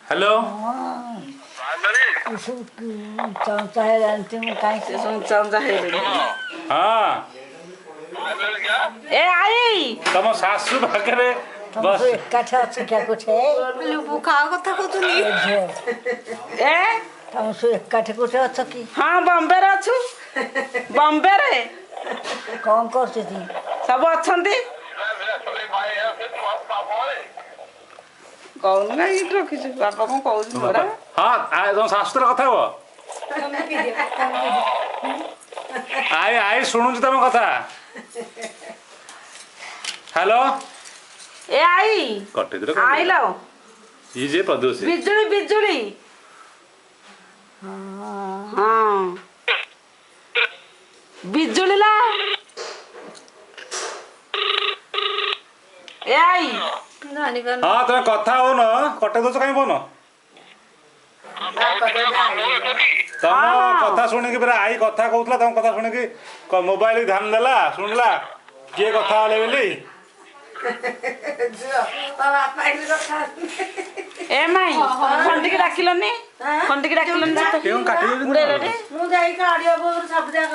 hello चमचा है जानती हूँ कहीं से चमचा है हाँ ए आई तुम सासू पाखे बस एकाठी अच्छे क्या कुछ है बुखा कथा कहतुनी ए तुम सब एकाठी कुछ अच्छ कि हाँ बॉम्बे रे अच्छु बॉम्बे रे कौन करती थी सब अच्छंती कौन ना ये रखिछु बापा को कहू मोरा हाँ तुम सासू कथा हो आई शुणुची तुम कथा हेलो ए आई कटे आई लो ये जे प्रदोष बिजुली बिजुली हाँ बिजुली ला ए आई हाँ तुम कथा हो न कटे दो कहीं बोन तुम कथा शुणिकी पूरा आई कथा कहूला तुम कथा शुणिकी मोबाइल ध्यान देला शुणला किए कथा हेले बोली ए माई खंडिकी डाकिलनी खंडिकी डाकिलनी क्यों काटी ମୁଁ ଯାଇକି ଆଡ଼ିଓ ସବୁ ଯାକ